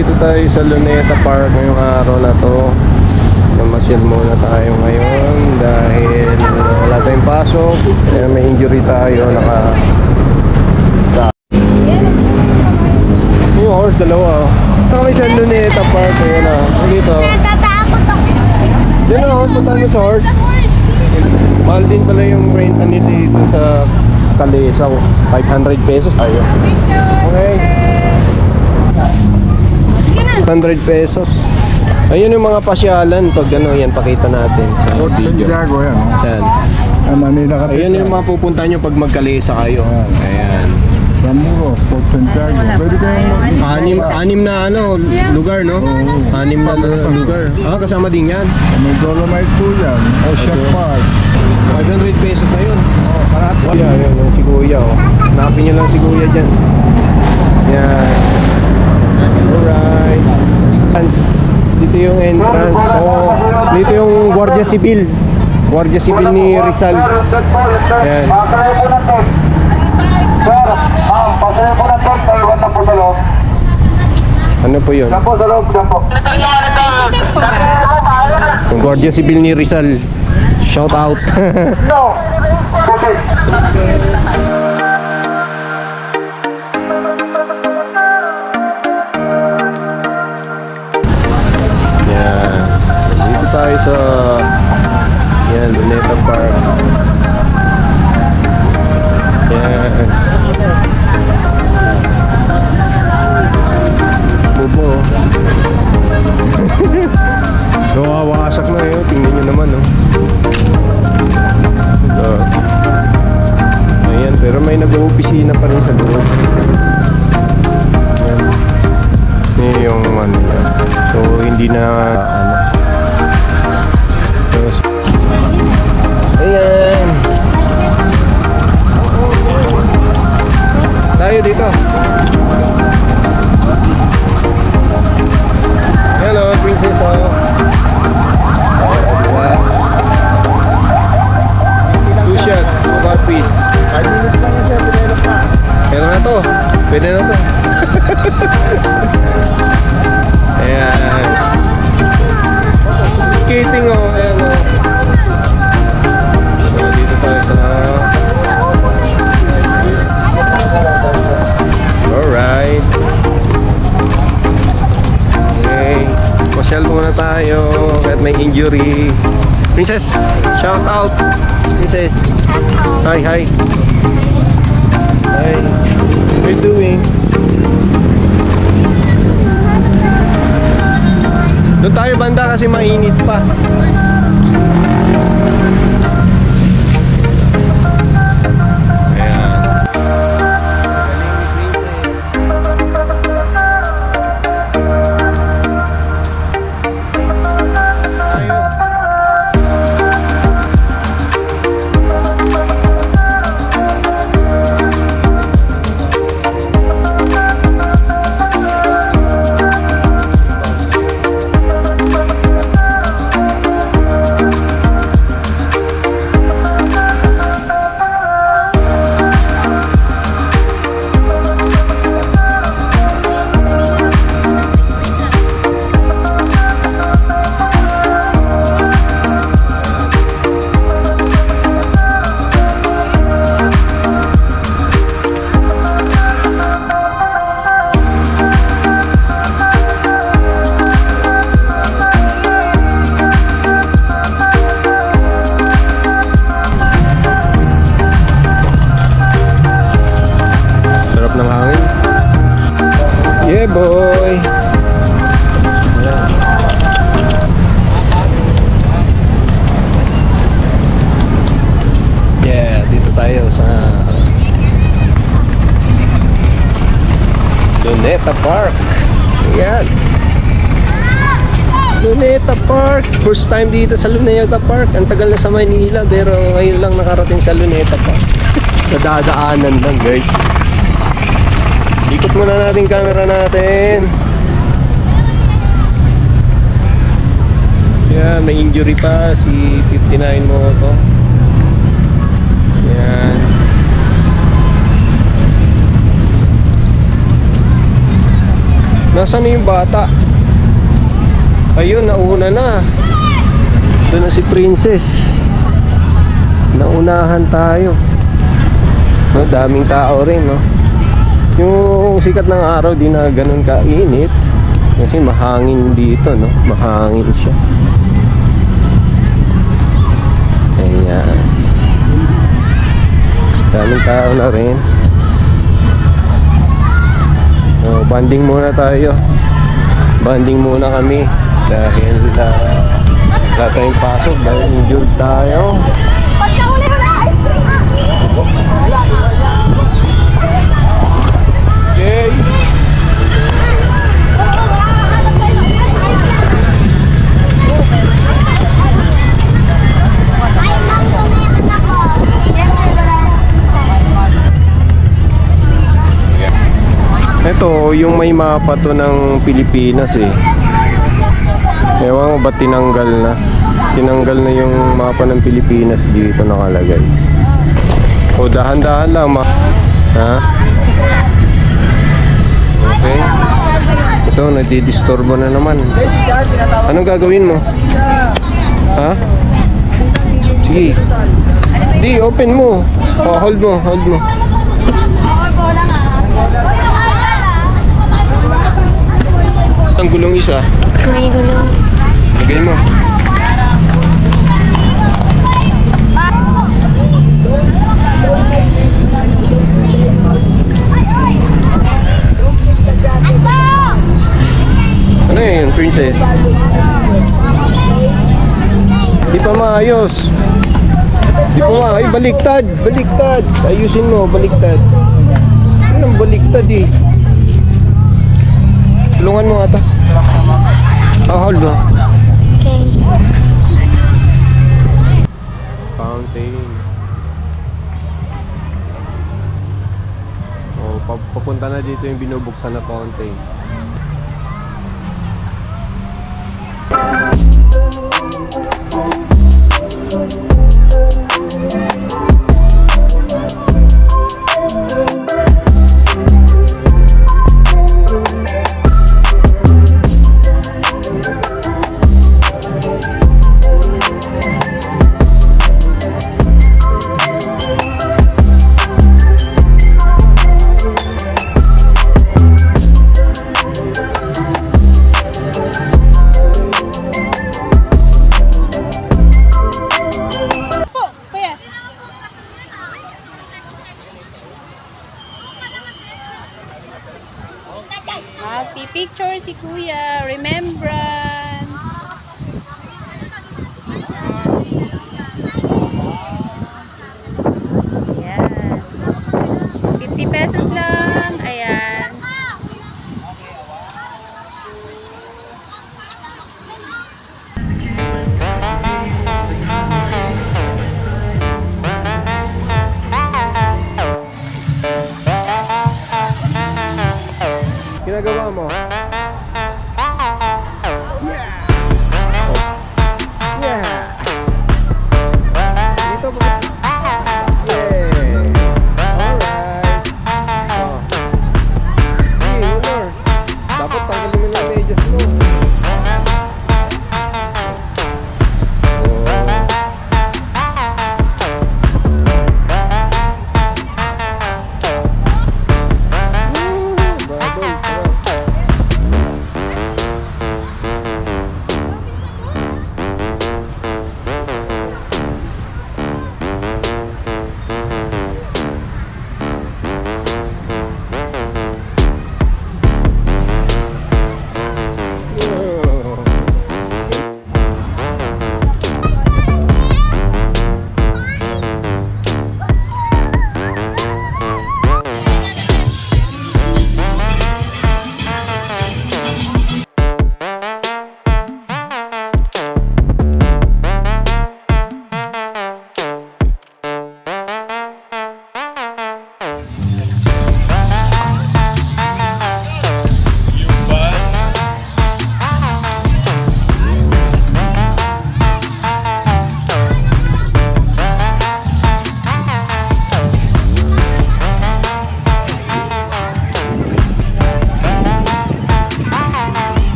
nandito tayo sa Luneta Park ngayong araw na to. Namasyal muna tayo ngayon dahil wala tayong pasok. Kaya may injury tayo, yung horse, dalawa. Kami sa Luneta Park. Ayan o, dito. Natatakot ako. Diyan o, punta mo sa horse. Mahal din pala yung renta nito dito sa Kalesaw. 500 pesos tayo. Okay. 100 pesos. Ayun yung mga pasyalan. Pag ano, yan, pakita natin sa Fort video. Santiago yan. Yan. Manila ka. Ayun yung mga pupuntahan nyo pag magkalesa kayo. Ayan. Samuro, Fort Santiago. Pwede kayong Anim na ano, lugar, no? Anim na lugar. Ah, kasama din yan. may Dolomite po yan. Ocean Park. 500 pesos na yun. Oh, karat. Yeah, yun, yung si Kuya, oh. Hanapin nyo lang si Kuya dyan. Yan. Alright. Dito yung entrance. Oh, dito yung Guardia Civil. Guardia Civil ni Rizal. Yan. Ano po yun? Yung Guardia Civil ni Rizal. Shout out. Yan. Dito tayo sa Luneta Park. Yan. Bobo. Wawasak na yun. Tingnan nyo naman, no? Ayan, pero may nag-opisina pa rin sa loob. Ayan. Yan yung ano yan. So, hindi na ano. Ayan. Tayo dito. Hello, princess. Two shot, about piece. 5 minutes lang yan siya, pinelok na. Pero na to. Pwede na to. Ayan. Skating oh. Ayan oh. So, dito tayo sa alright. Okay. Pasyal muna tayo kahit may injury. Princess, shout out. Princess. Hi, hi. Hi. What are you doing? Doon tayo banda kasi mainit pa. Ng hangin. Yeah, boy. Yeah, dito tayo sa Luneta Park. Ayan. Luneta Park. First time dito sa Luneta Park. Ang tagal na sa Manila pero ngayon lang nakarating sa Luneta Park. Nadadaanan lang, guys. Ikot muna natin camera natin. Yan, may injury pa si 59 Moto. Yan. Nasaan na yung bata? Ayun, nauna na. Doon na si Princess. Naunahan tayo. No, daming tao rin, no? Yung sikat ng araw, di na ganun kainit. Kasi mahangin dito, no? Mahangin siya. Ayan. Daming tao na rin. So, banding muna tayo. Banding muna kami. Dahil wala tayong pasok. Dahil injured tayo. Okay. Ito, yung may mapa to ng Pilipinas eh. Ewan ko ba't tinanggal na. Tinanggal na yung mapa ng Pilipinas dito nakalagay. O dahan-dahan lang ha? Okay. Ito, nadidisturbo na naman. Anong gagawin mo? Ha? Sige. Di, open mo. O, hold mo, hold mo. Ang gulong isa. May gulong. Lagay mo. Ano yun, Princess? Di pa maayos. Di pa maayos. Ay, baliktad. Baliktad. Ayusin mo, baliktad. Anong baliktad eh? Tulungan mo ata. Hold mo. Okay. Fountain. Oh, papunta na dito yung binubuksan na fountain. Magpi-picture si Kuya. Remembrance. Ayan. So, 50 pesos lang. Ayan. Ginagawa mo?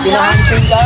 Pinahanting ka?